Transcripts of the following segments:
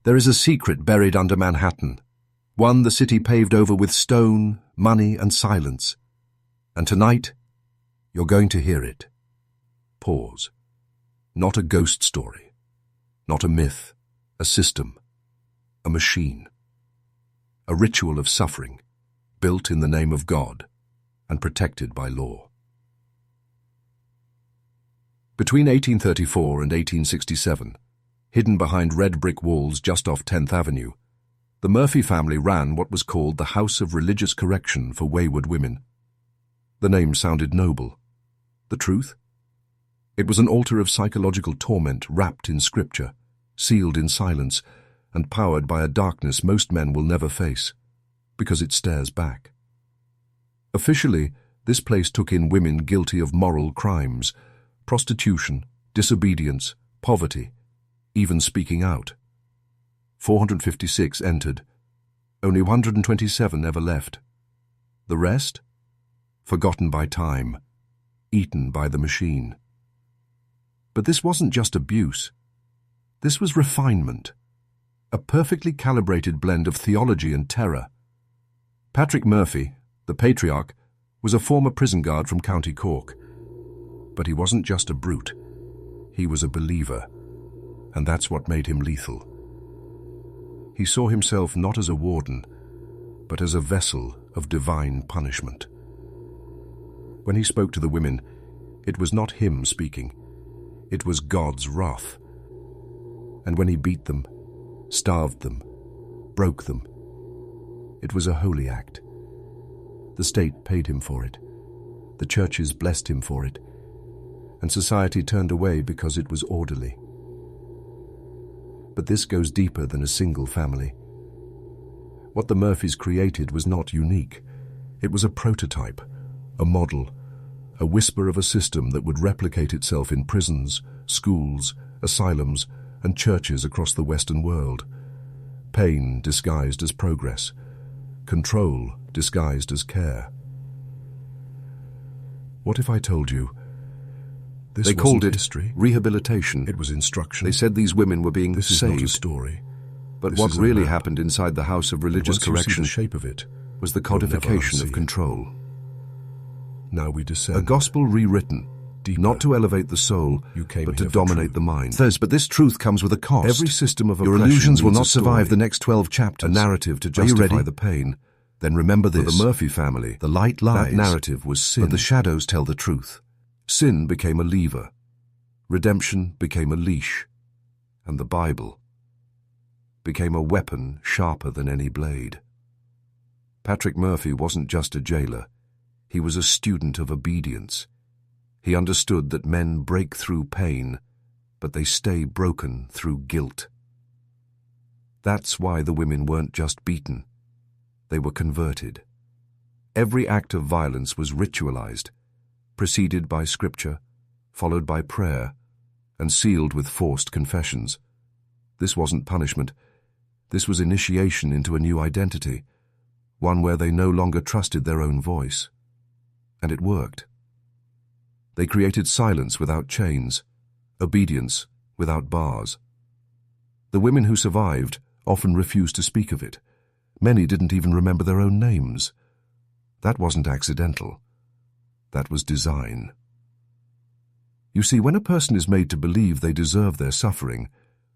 There is a secret buried under Manhattan, one the city paved over with stone, money, and silence. And tonight, you're going to hear it. Pause. Not a ghost story. Not a myth. A system. A machine. A ritual of suffering, built in the name of God and protected by law. Between 1834 and 1867, hidden behind red brick walls just off 10th Avenue, the Murphy family ran what was called the House of Religious Correction for Wayward Women. The name sounded noble. The truth? It was an altar of psychological torment wrapped in scripture, sealed in silence, and powered by a darkness most men will never face, because it stares back. Officially, this place took in women guilty of moral crimes, prostitution, disobedience, poverty, even speaking out. 456 entered. Only 127 ever left. The rest? Forgotten by time, eaten by the machine. But this wasn't just abuse. This was refinement, a perfectly calibrated blend of theology and terror. Patrick Murphy, the patriarch, was a former prison guard from County Cork. But he wasn't just a brute. He was a believer, and that's what made him lethal. He saw himself not as a warden, but as a vessel of divine punishment. When he spoke to the women, it was not him speaking. It was God's wrath. And when he beat them, starved them, broke them, it was a holy act. The state paid him for it. The churches blessed him for it. And society turned away because it was orderly. But this goes deeper than a single family. What the Murphys created was not unique. It was a prototype, a model, a whisper of a system that would replicate itself in prisons, schools, asylums, and churches across the Western world. Pain disguised as progress. Control disguised as care. What if I told you they called it history, rehabilitation. It was instruction. They said these women were being saved. This is not a story. But what really happened inside the House of Religious Correction, the shape of it, was the codification of control. Now we descend. A gospel rewritten, deeper, not to elevate the soul, but to dominate the mind. But this truth comes with a cost. Every system of oppression, your illusions will not survive the next 12 chapters. A narrative to justify the pain. Then remember this. For the Murphy family, the light lies. That narrative was sin, but the shadows tell the truth. Sin became a lever, redemption became a leash, and the Bible became a weapon sharper than any blade. Patrick Murphy wasn't just a jailer, he was a student of obedience. He understood that men break through pain, but they stay broken through guilt. That's why the women weren't just beaten, they were converted. Every act of violence was ritualized, preceded by scripture, followed by prayer, and sealed with forced confessions. This wasn't punishment. This was initiation into a new identity, one where they no longer trusted their own voice. And it worked. They created silence without chains, obedience without bars. The women who survived often refused to speak of it. Many didn't even remember their own names. That wasn't accidental. That was design. You see, when a person is made to believe they deserve their suffering,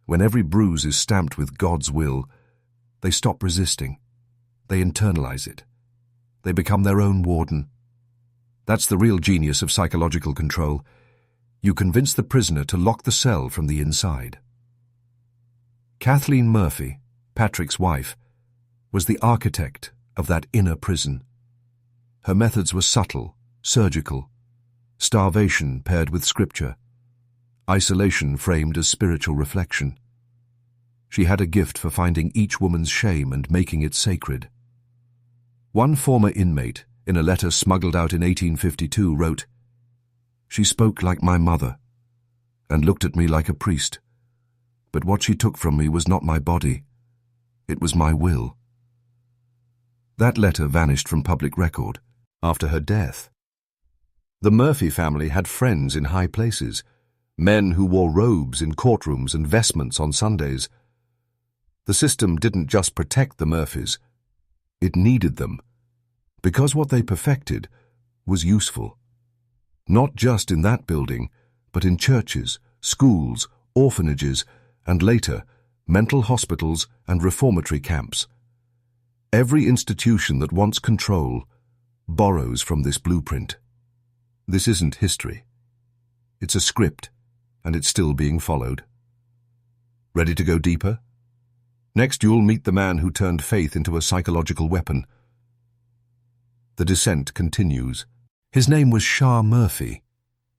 when every bruise is stamped with God's will, they stop resisting. They internalize it. They become their own warden. That's the real genius of psychological control. You convince the prisoner to lock the cell from the inside. Kathleen Murphy, Patrick's wife, was the architect of that inner prison. Her methods were subtle, surgical, starvation paired with scripture, isolation framed as spiritual reflection. She had a gift for finding each woman's shame and making it sacred. One former inmate, in a letter smuggled out in 1852, wrote, "She spoke like my mother, and looked at me like a priest, but what she took from me was not my body, it was my will." That letter vanished from public record after her death. The Murphy family had friends in high places, men who wore robes in courtrooms and vestments on Sundays. The system didn't just protect the Murphys, it needed them, because what they perfected was useful. Not just in that building, but in churches, schools, orphanages, and later, mental hospitals and reformatory camps. Every institution that wants control borrows from this blueprint. This isn't history. It's a script, and it's still being followed. Ready to go deeper? Next, you'll meet the man who turned faith into a psychological weapon. The descent continues. His name was Shah Murphy,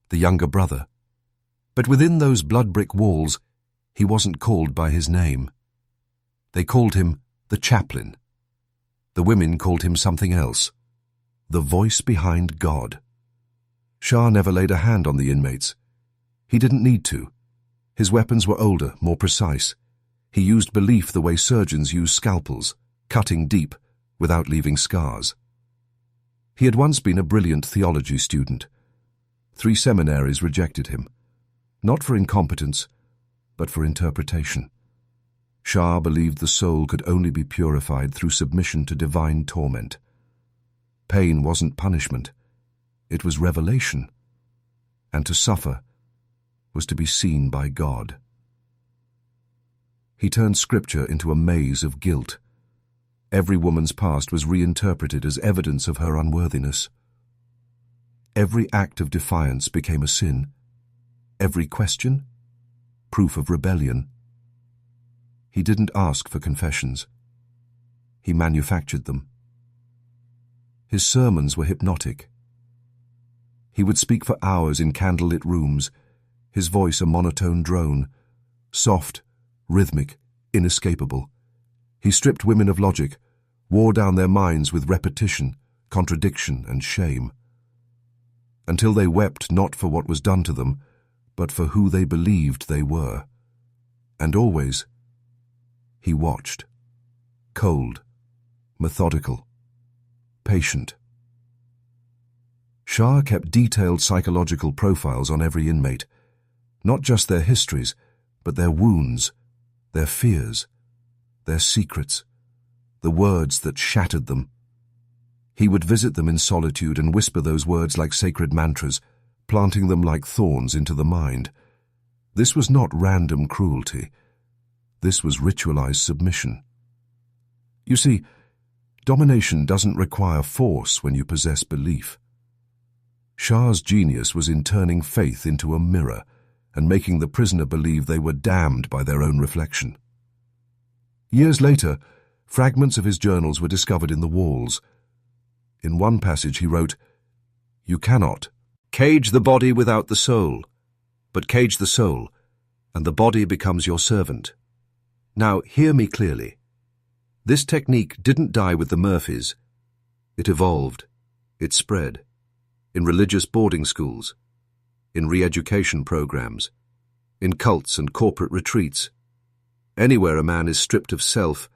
the younger brother. But within those blood-brick walls, he wasn't called by his name. They called him the chaplain. The women called him something else. The voice behind God. Shah never laid a hand on the inmates. He didn't need to. His weapons were older, more precise. He used belief the way surgeons use scalpels, cutting deep without leaving scars. He had once been a brilliant theology student. 3 seminaries rejected him, not for incompetence, but for interpretation. Shah believed the soul could only be purified through submission to divine torment. Pain wasn't punishment, it was revelation, and to suffer was to be seen by God. He turned scripture into a maze of guilt. Every woman's past was reinterpreted as evidence of her unworthiness. Every act of defiance became a sin. Every question, proof of rebellion. He didn't ask for confessions. He manufactured them. His sermons were hypnotic. He would speak for hours in candlelit rooms, his voice a monotone drone, soft, rhythmic, inescapable. He stripped women of logic, wore down their minds with repetition, contradiction, and shame, until they wept not for what was done to them, but for who they believed they were. And always, he watched, cold, methodical, patient. Shah kept detailed psychological profiles on every inmate, not just their histories, but their wounds, their fears, their secrets, the words that shattered them. He would visit them in solitude and whisper those words like sacred mantras, planting them like thorns into the mind. This was not random cruelty. This was ritualized submission. You see, domination doesn't require force when you possess belief. Shah's genius was in turning faith into a mirror and making the prisoner believe they were damned by their own reflection. Years later, fragments of his journals were discovered in the walls. In one passage he wrote, "You cannot cage the body without the soul, but cage the soul, and the body becomes your servant." Now, hear me clearly. This technique didn't die with the Murphys. It evolved. It spread. In religious boarding schools, in re-education programs, in cults and corporate retreats, anywhere a man is stripped of self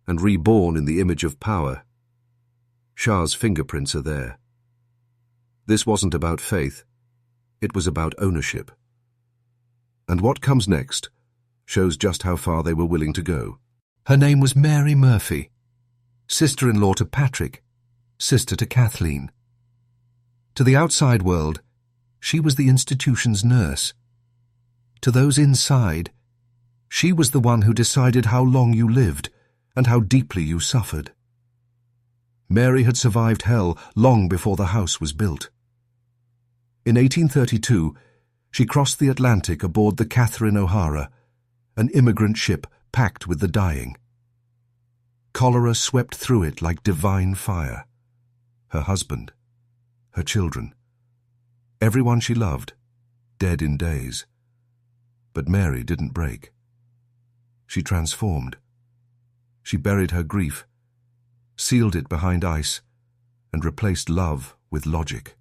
and reborn in the image of power. Shah's fingerprints are there. This wasn't about faith. It was about ownership. And what comes next shows just how far they were willing to go. Her name was Mary Murphy, sister-in-law to Patrick, sister to Kathleen. To the outside world, she was the institution's nurse. To those inside, she was the one who decided how long you lived and how deeply you suffered. Mary had survived hell long before the house was built. In 1832, she crossed the Atlantic aboard the Catherine O'Hara, an immigrant ship packed with the dying. Cholera swept through it like divine fire. Her husband, her children, everyone she loved, dead in days. But Mary didn't break. She transformed. She buried her grief, sealed it behind ice, and replaced love with logic.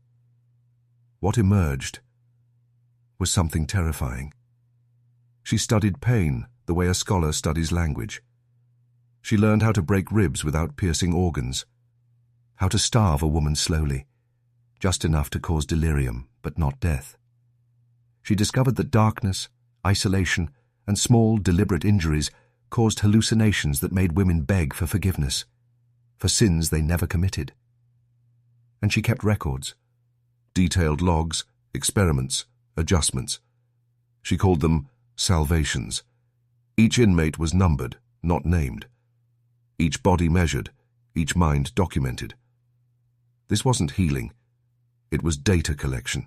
What emerged was something terrifying. She studied pain the way a scholar studies language. She learned how to break ribs without piercing organs, how to starve a woman slowly, just enough to cause delirium, but not death. She discovered that darkness, isolation, and small, deliberate injuries caused hallucinations that made women beg for forgiveness, for sins they never committed. And she kept records, detailed logs, experiments, adjustments. She called them salvations. Each inmate was numbered, not named. Each body measured, each mind documented. This wasn't healing. It was data collection.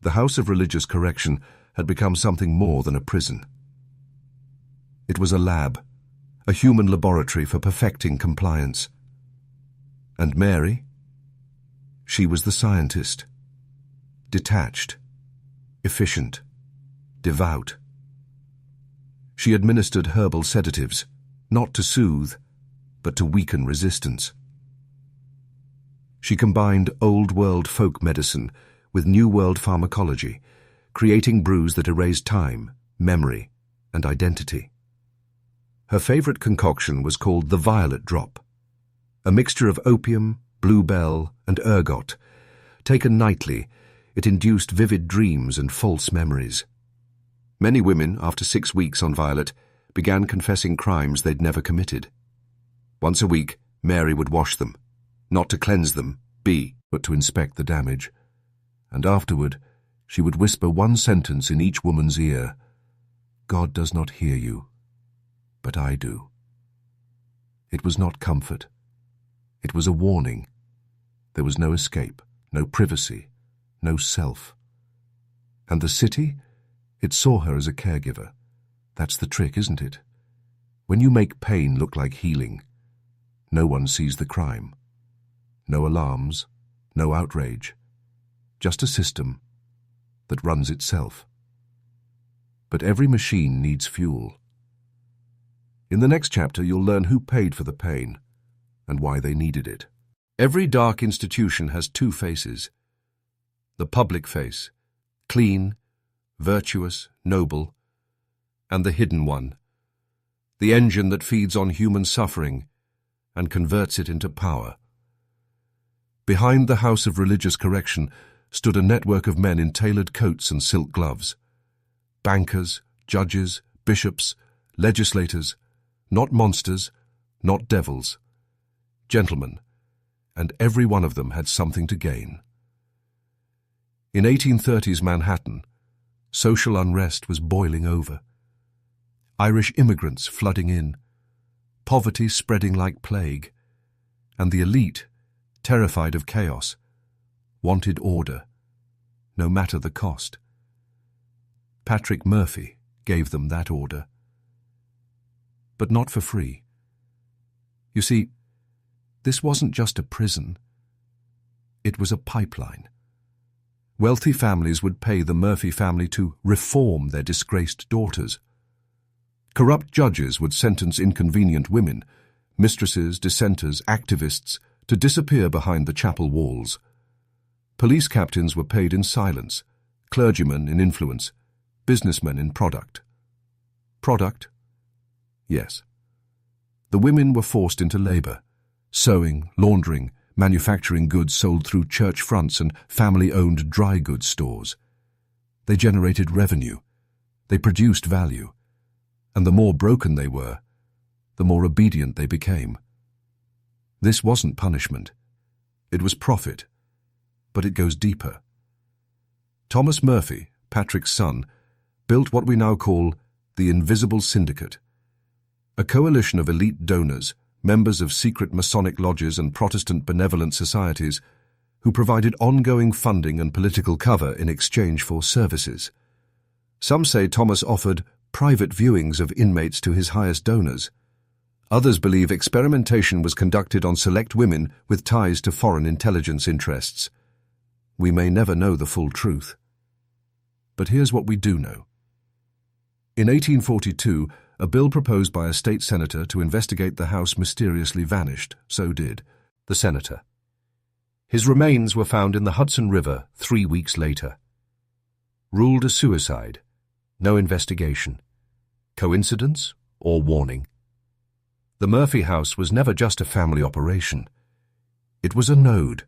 The House of Religious Correction had become something more than a prison. It was a lab, a human laboratory for perfecting compliance. And Mary? She was the scientist. Detached, efficient, devout. She administered herbal sedatives, not to soothe, but to weaken resistance. She combined old-world folk medicine with new-world pharmacology, creating brews that erased time, memory, and identity. Her favorite concoction was called the violet drop, a mixture of opium, bluebell, and ergot. Taken nightly, it induced vivid dreams and false memories. Many women, after 6 weeks on violet, began confessing crimes they'd never committed. Once a week, Mary would wash them, not to cleanse them, but to inspect the damage. And afterward, she would whisper one sentence in each woman's ear: "God does not hear you, but I do." It was not comfort. It was a warning. There was no escape, no privacy, no self. And the city? It saw her as a caregiver. That's the trick, isn't it? When you make pain look like healing, no one sees the crime. No alarms, no outrage, just a system that runs itself. But every machine needs fuel. In the next chapter, you'll learn who paid for the pain and why they needed it. Every dark institution has two faces. The public face, clean, virtuous, noble, and the hidden one, the engine that feeds on human suffering and converts it into power. Behind the House of Religious Correction stood a network of men in tailored coats and silk gloves. Bankers, judges, bishops, legislators, not monsters, not devils. Gentlemen, and every one of them had something to gain. In 1830s Manhattan, social unrest was boiling over. Irish immigrants flooding in, poverty spreading like plague, and the elite, terrified of chaos, wanted order, no matter the cost. Patrick Murphy gave them that order. But not for free. You see, this wasn't just a prison. It was a pipeline. Wealthy families would pay the Murphy family to reform their disgraced daughters. Corrupt judges would sentence inconvenient women, mistresses, dissenters, activists, to disappear behind the chapel walls. Police captains were paid in silence, clergymen in influence, businessmen in product. Product? Yes. The women were forced into labor, sewing, laundering, manufacturing goods sold through church fronts and family-owned dry goods stores. They generated revenue. They produced value. And the more broken they were, the more obedient they became. This wasn't punishment. It was profit. But it goes deeper. Thomas Murphy, Patrick's son, built what we now call the Invisible Syndicate, a coalition of elite donors, members of secret Masonic lodges and Protestant benevolent societies, who provided ongoing funding and political cover in exchange for services. Some say Thomas offered private viewings of inmates to his highest donors. Others believe experimentation was conducted on select women with ties to foreign intelligence interests. We may never know the full truth. But here's what we do know. In 1842, a bill proposed by a state senator to investigate the house mysteriously vanished. So did the senator. His remains were found in the Hudson River 3 weeks later. Ruled a suicide. No investigation. Coincidence or warning? The Murphy house was never just a family operation. It was a node,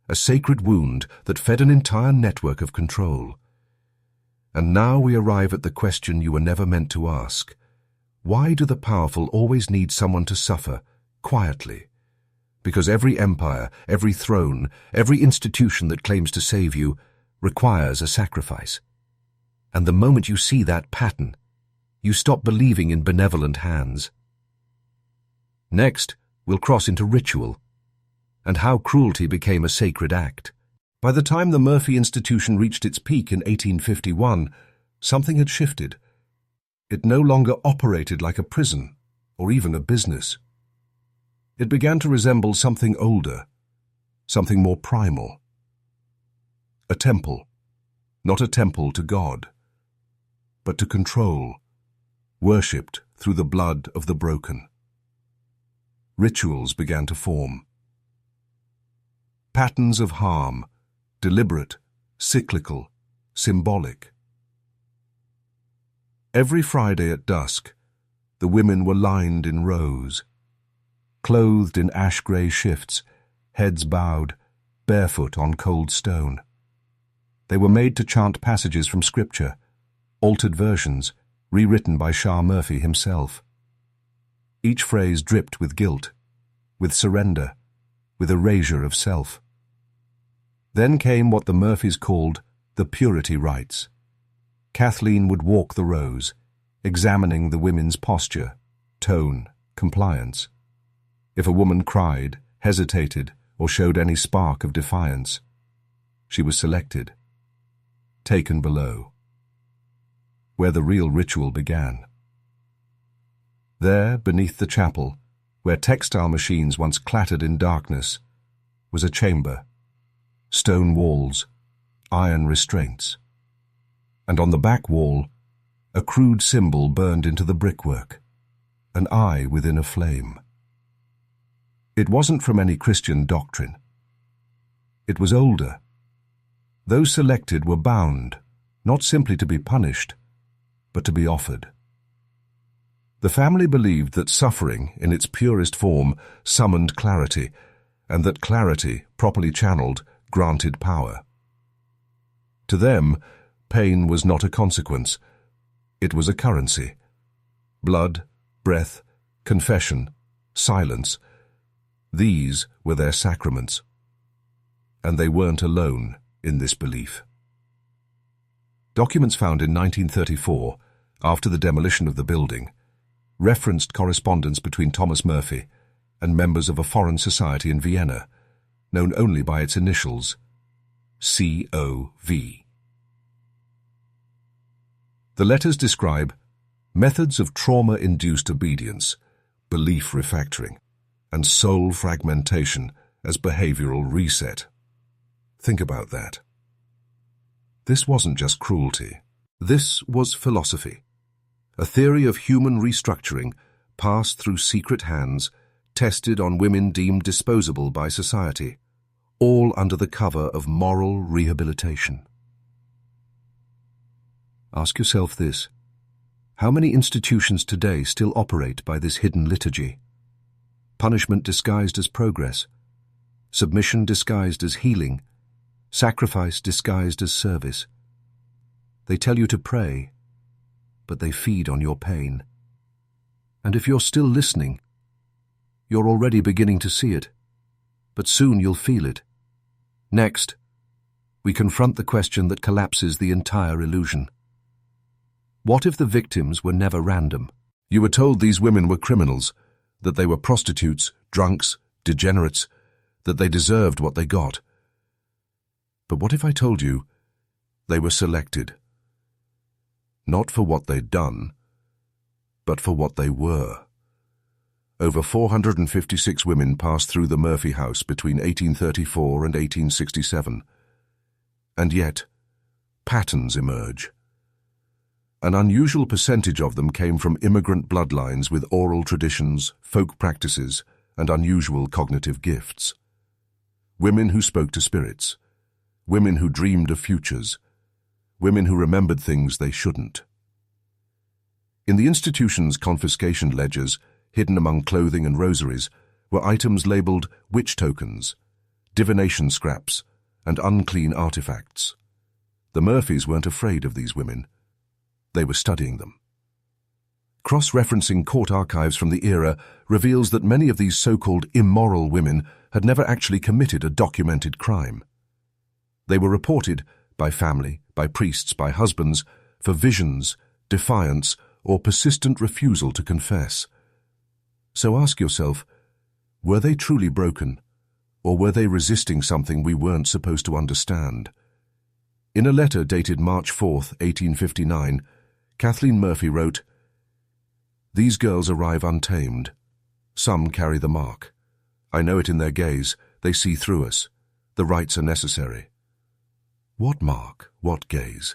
a sacred wound that fed an entire network of control. And now we arrive at the question you were never meant to ask. Why do the powerful always need someone to suffer quietly? Because every empire, every throne, every institution that claims to save you requires a sacrifice. And the moment you see that pattern, you stop believing in benevolent hands. Next, we'll cross into ritual, and how cruelty became a sacred act. By the time the Murphy Institution reached its peak in 1851, something had shifted. It no longer operated like a prison, or even a business. It began to resemble something older, something more primal. A temple, not a temple to God, but to control, worshipped through the blood of the broken. Rituals began to form. Patterns of harm, deliberate, cyclical, symbolic. Every Friday at dusk, the women were lined in rows, clothed in ash-grey shifts, heads bowed, barefoot on cold stone. They were made to chant passages from Scripture, altered versions, rewritten by Shah Murphy himself. Each phrase dripped with guilt, with surrender, with erasure of self. Then came what the Murphys called the purity rites. Kathleen would walk the rows, examining the women's posture, tone, compliance. If a woman cried, hesitated, or showed any spark of defiance, she was selected, taken below, where the real ritual began. There, beneath the chapel, where textile machines once clattered in darkness, was a chamber, stone walls, iron restraints, and on the back wall, a crude symbol burned into the brickwork, an eye within a flame. It wasn't from any Christian doctrine. It was older. Those selected were bound, not simply to be punished, but to be offered. The family believed that suffering, in its purest form, summoned clarity, and that clarity, properly channeled, granted power. To them, pain was not a consequence. It was a currency. Blood, breath, confession, silence. These were their sacraments. And they weren't alone in this belief. Documents found in 1934, after the demolition of the building, referenced correspondence between Thomas Murphy and members of a foreign society in Vienna, known only by its initials, COV. The letters describe methods of trauma-induced obedience, belief refactoring, and soul fragmentation as behavioral reset. Think about that. This wasn't just cruelty. This was philosophy, a theory of human restructuring passed through secret hands, tested on women deemed disposable by society, all under the cover of moral rehabilitation. Ask yourself this: how many institutions today still operate by this hidden liturgy? Punishment disguised as progress, submission disguised as healing, sacrifice disguised as service. They tell you to pray, but they feed on your pain. And if you're still listening, you're already beginning to see it, but soon you'll feel it. Next, we confront the question that collapses the entire illusion. What if the victims were never random? You were told these women were criminals, that they were prostitutes, drunks, degenerates, that they deserved what they got. But what if I told you they were selected? Not for what they'd done, but for what they were. Over 456 women passed through the Murphy house between 1834 and 1867. And yet, patterns emerge. An unusual percentage of them came from immigrant bloodlines with oral traditions, folk practices, and unusual cognitive gifts. Women who spoke to spirits. Women who dreamed of futures. Women who remembered things they shouldn't. In the institution's confiscation ledgers, hidden among clothing and rosaries, were items labeled witch tokens, divination scraps, and unclean artifacts. The Murphys weren't afraid of these women. They were studying them. Cross-referencing court archives from the era reveals that many of these so-called immoral women had never actually committed a documented crime. They were reported by family, by priests, by husbands, for visions, defiance, or persistent refusal to confess. So ask yourself, were they truly broken, or were they resisting something we weren't supposed to understand? In a letter dated March 4, 1859, Kathleen Murphy wrote, "These girls arrive untamed. Some carry the mark. I know it in their gaze. They see through us. The rites are necessary." What mark? What gaze?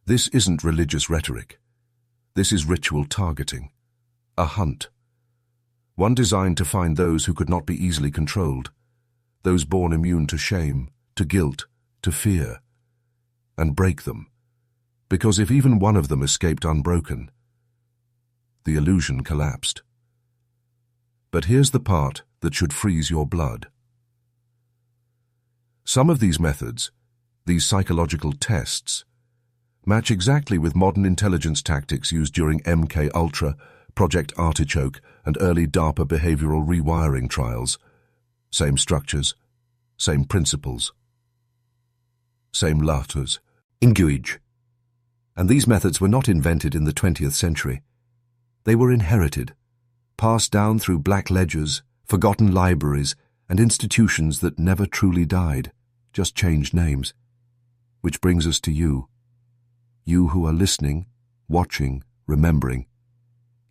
This isn't religious rhetoric. This is ritual targeting. A hunt. One designed to find those who could not be easily controlled, those born immune to shame, to guilt, to fear, and break them. Because if even one of them escaped unbroken, the illusion collapsed. But here's the part that should freeze your blood. Some of these methods, these psychological tests, match exactly with modern intelligence tactics used during MK Ultra, Project Artichoke, and early DARPA behavioral rewiring trials. Same structures, same principles, same laughters. Engage. And these methods were not invented in the 20th century. They were inherited, passed down through black ledgers, forgotten libraries, and institutions that never truly died, just changed names. Which brings us to you. You who are listening, watching, remembering.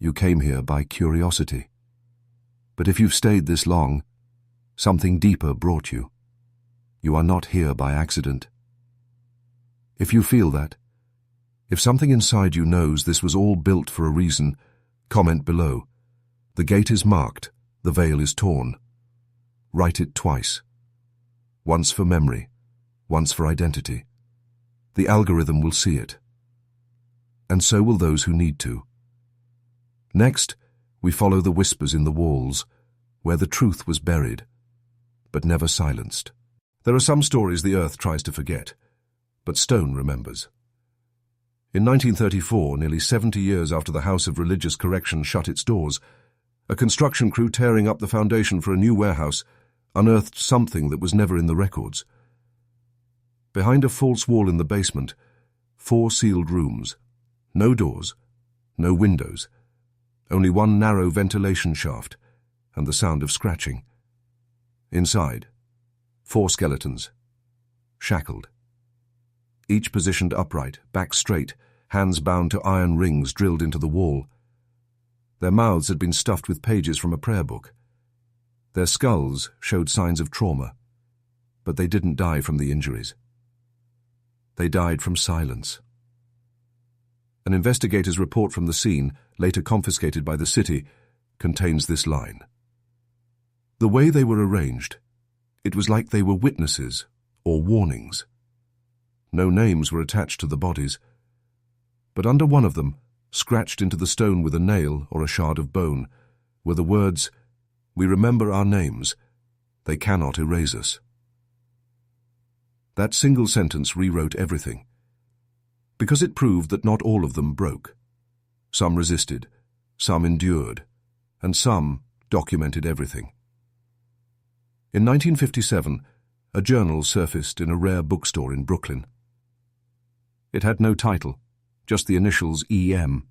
You came here by curiosity. But if you've stayed this long, something deeper brought you. You are not here by accident. If you feel that, if something inside you knows this was all built for a reason, comment below. The gate is marked, the veil is torn. Write it twice. Once for memory, once for identity. The algorithm will see it. And so will those who need to. Next, we follow the whispers in the walls, where the truth was buried, but never silenced. There are some stories the earth tries to forget, but stone remembers. In 1934, nearly 70 years after the House of Religious Correction shut its doors, a construction crew tearing up the foundation for a new warehouse unearthed something that was never in the records. Behind a false wall in the basement, 4 sealed rooms. No doors, no windows, only one narrow ventilation shaft and the sound of scratching. Inside, 4 skeletons, shackled. Each positioned upright, back straight, hands bound to iron rings drilled into the wall. Their mouths had been stuffed with pages from a prayer book. Their skulls showed signs of trauma, but they didn't die from the injuries. They died from silence. An investigator's report from the scene, later confiscated by the city, contains this line. The way they were arranged, it was like they were witnesses or warnings. No names were attached to the bodies, but under one of them, scratched into the stone with a nail or a shard of bone, were the words, "We remember our names. They cannot erase us." That single sentence rewrote everything, because it proved that not all of them broke. Some resisted, some endured, and some documented everything. In 1957, a journal surfaced in a rare bookstore in Brooklyn. It had no title, just the initials EM.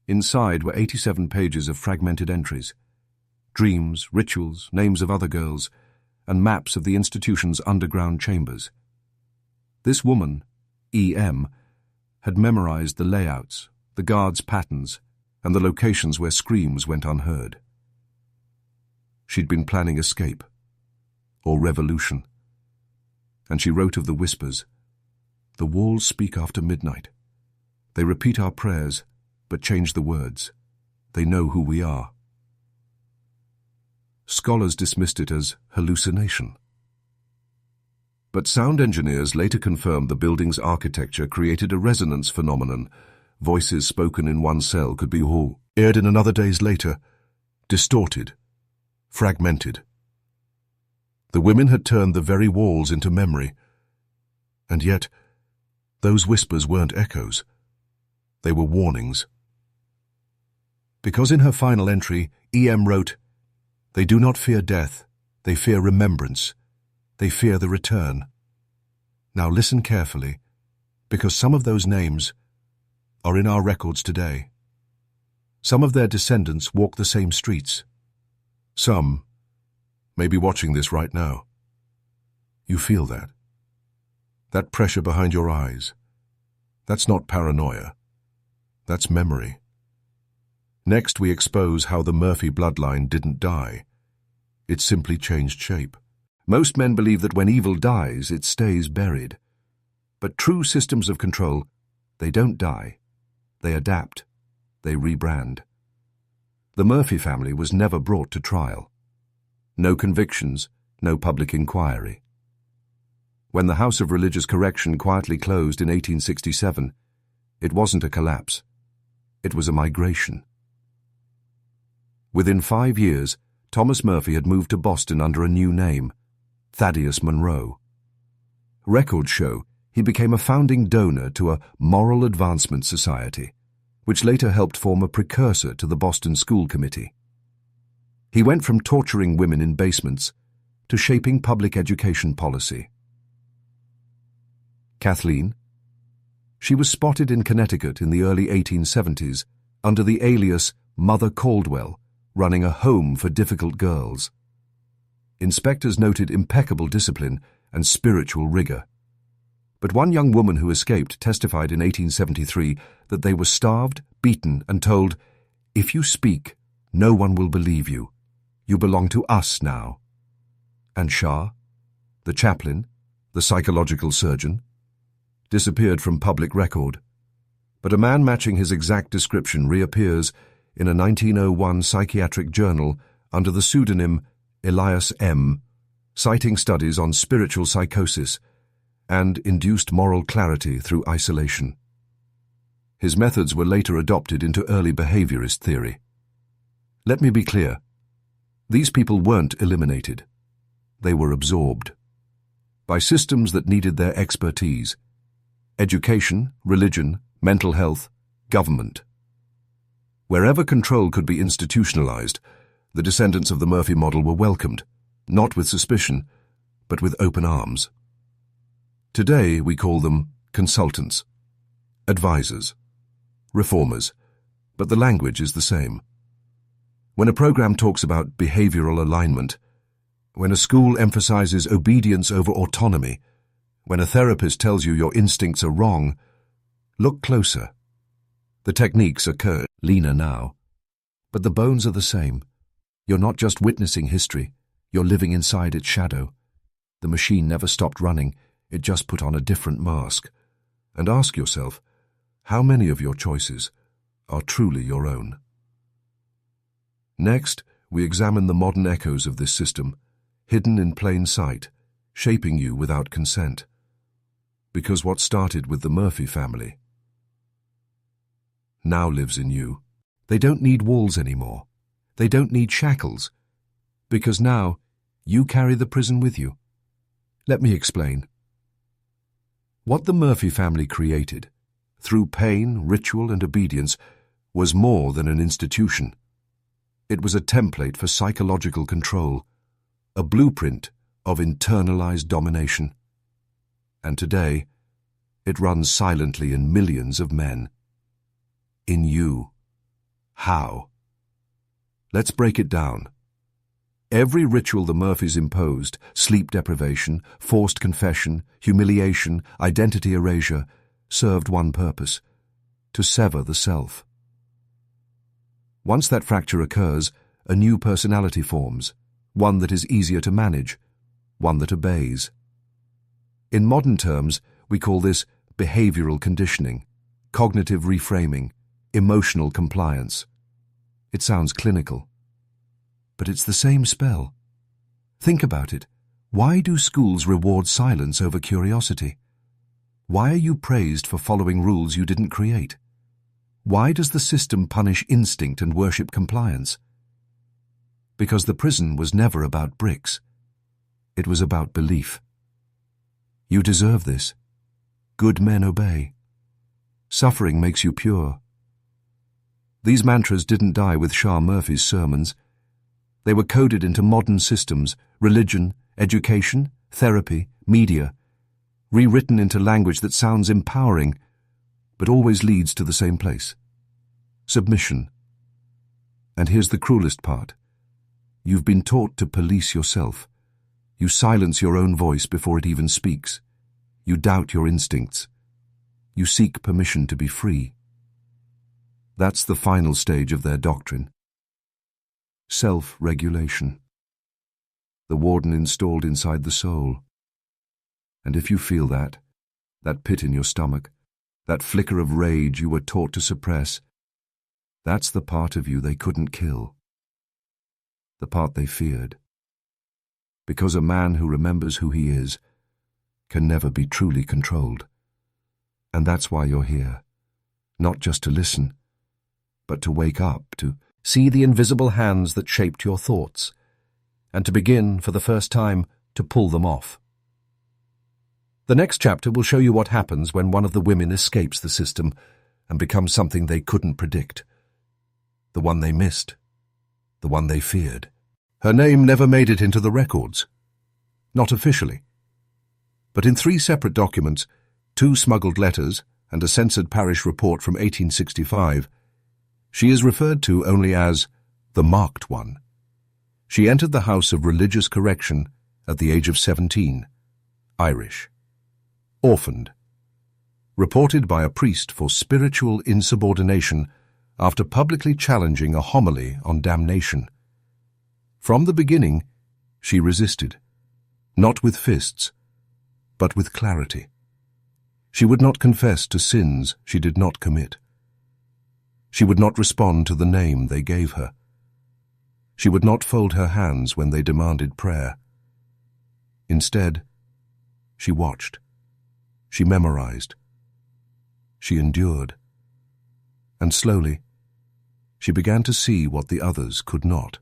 Inside were 87 pages of fragmented entries, dreams, rituals, names of other girls, and maps of the institution's underground chambers. This woman, EM, had memorized the layouts, the guards' patterns, and the locations where screams went unheard. She'd been planning escape, or revolution. And she wrote of the whispers. The walls speak after midnight. They repeat our prayers, but change the words. They know who we are. Scholars dismissed it as hallucination. But sound engineers later confirmed the building's architecture created a resonance phenomenon. Voices spoken in one cell could be aired in another days later, distorted, fragmented. The women had turned the very walls into memory. And yet, those whispers weren't echoes. They were warnings. Because in her final entry, E.M. wrote, "They do not fear death, they fear remembrance, they fear the return." Now listen carefully, because some of those names are in our records today. Some of their descendants walk the same streets. Some may be watching this right now. You feel that? That pressure behind your eyes. That's not paranoia. That's memory. Next, we expose how the Murphy bloodline didn't die. It simply changed shape. Most men believe that when evil dies, it stays buried. But true systems of control, they don't die. They adapt. They rebrand. The Murphy family was never brought to trial. No convictions, no public inquiry. When the House of Religious Correction quietly closed in 1867, it wasn't a collapse. It was a migration. Within 5 years, Thomas Murphy had moved to Boston under a new name, Thaddeus Monroe. Records show he became a founding donor to a Moral Advancement Society, which later helped form a precursor to the Boston School Committee. He went from torturing women in basements to shaping public education policy. Kathleen? She was spotted in Connecticut in the early 1870s under the alias Mother Caldwell, running a home for difficult girls. Inspectors noted impeccable discipline and spiritual rigor. But one young woman who escaped testified in 1873 that they were starved, beaten, and told, "If you speak, no one will believe you. You belong to us now." And Shah, the chaplain, the psychological surgeon, disappeared from public record. But a man matching his exact description reappears in a 1901 psychiatric journal under the pseudonym Elias M., citing studies on spiritual psychosis and induced moral clarity through isolation. His methods were later adopted into early behaviorist theory. Let me be clear. These people weren't eliminated. They were absorbed by systems that needed their expertise: education, religion, mental health, government. Wherever control could be institutionalized, the descendants of the Murphy model were welcomed, not with suspicion, but with open arms. Today we call them consultants, advisors, reformers, but the language is the same. When a program talks about behavioral alignment, when a school emphasizes obedience over autonomy, when a therapist tells you your instincts are wrong, look closer. The techniques occur leaner now, but the bones are the same. You're not just witnessing history, you're living inside its shadow. The machine never stopped running, it just put on a different mask. And ask yourself, how many of your choices are truly your own? Next, we examine the modern echoes of this system, hidden in plain sight, shaping you without consent. Because what started with the Murphy family now lives in you. They don't need walls anymore. They don't need shackles. Because now, you carry the prison with you. Let me explain. What the Murphy family created, through pain, ritual, and obedience, was more than an institution. It was a template for psychological control, a blueprint of internalized domination. And today, it runs silently in millions of men. In you. How? Let's break it down. Every ritual the Murphys imposed, sleep deprivation, forced confession, humiliation, identity erasure, served one purpose: to sever the self. Once that fracture occurs, a new personality forms, one that is easier to manage, one that obeys. In modern terms, we call this behavioral conditioning, cognitive reframing, emotional compliance. It sounds clinical, but it's the same spell. Think about it. Why do schools reward silence over curiosity? Why are you praised for following rules you didn't create? Why does the system punish instinct and worship compliance? Because the prison was never about bricks. It was about belief. You deserve this. Good men obey. Suffering makes you pure. These mantras didn't die with Shah Murphy's sermons. They were coded into modern systems, religion, education, therapy, media, rewritten into language that sounds empowering, but always leads to the same place: submission. And here's the cruelest part. You've been taught to police yourself. You silence your own voice before it even speaks. You doubt your instincts. You seek permission to be free. That's the final stage of their doctrine. Self-regulation. The warden installed inside the soul. And if you feel that pit in your stomach, that flicker of rage you were taught to suppress, that's the part of you they couldn't kill. The part they feared. Because a man who remembers who he is can never be truly controlled. And that's why you're here. Not just to listen, but to wake up, to see the invisible hands that shaped your thoughts, and to begin, for the first time, to pull them off. The next chapter will show you what happens when one of the women escapes the system and becomes something they couldn't predict. The one they missed. The one they feared. Her name never made it into the records. Not officially. But in 3 separate documents, 2 smuggled letters and a censored parish report from 1865, she is referred to only as the Marked One. She entered the House of Religious Correction at the age of 17, Irish. Orphaned. Reported by a priest for spiritual insubordination after publicly challenging a homily on damnation. From the beginning, she resisted, not with fists, but with clarity. She would not confess to sins she did not commit. She would not respond to the name they gave her. She would not fold her hands when they demanded prayer. Instead, she watched. She memorized. She endured. And slowly, she began to see what the others could not.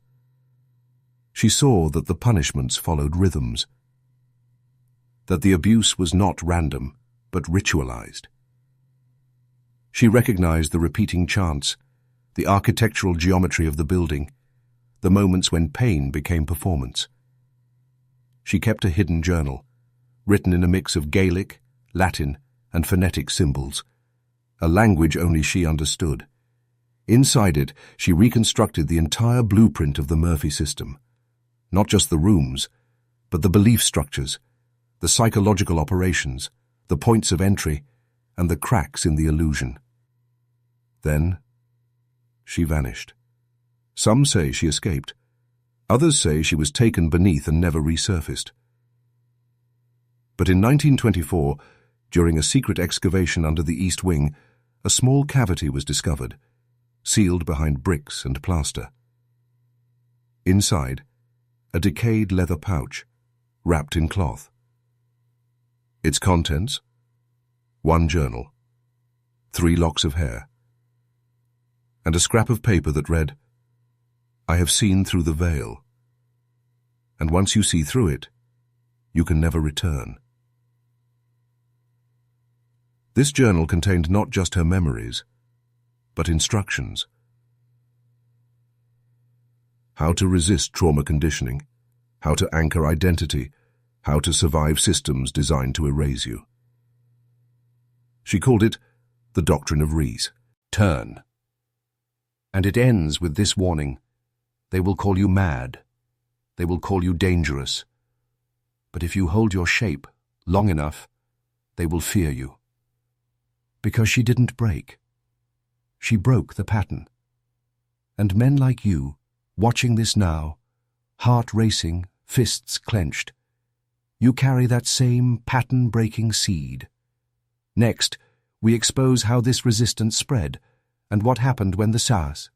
She saw that the punishments followed rhythms, that the abuse was not random, but ritualized. She recognized the repeating chants, the architectural geometry of the building, the moments when pain became performance. She kept a hidden journal, written in a mix of Gaelic, Latin, and phonetic symbols, a language only she understood. Inside it, she reconstructed the entire blueprint of the Murphy system. Not just the rooms, but the belief structures, the psychological operations, the points of entry, and the cracks in the illusion. Then, she vanished. Some say she escaped. Others say she was taken beneath and never resurfaced. But in 1924, during a secret excavation under the East Wing, a small cavity was discovered, sealed behind bricks and plaster. Inside, a decayed leather pouch, wrapped in cloth. Its contents: 1 journal, 3 locks of hair, and a scrap of paper that read, "I have seen through the veil, and once you see through it, you can never return." This journal contained not just her memories, but instructions. How to resist trauma conditioning, how to anchor identity, how to survive systems designed to erase you. She called it the Doctrine of Rees. Turn. And it ends with this warning: they will call you mad, they will call you dangerous, but if you hold your shape long enough, they will fear you. Because she didn't break. She broke the pattern. And men like you, watching this now, heart racing, fists clenched, you carry that same pattern-breaking seed. Next, we expose how this resistance spread and what happened when the SAS,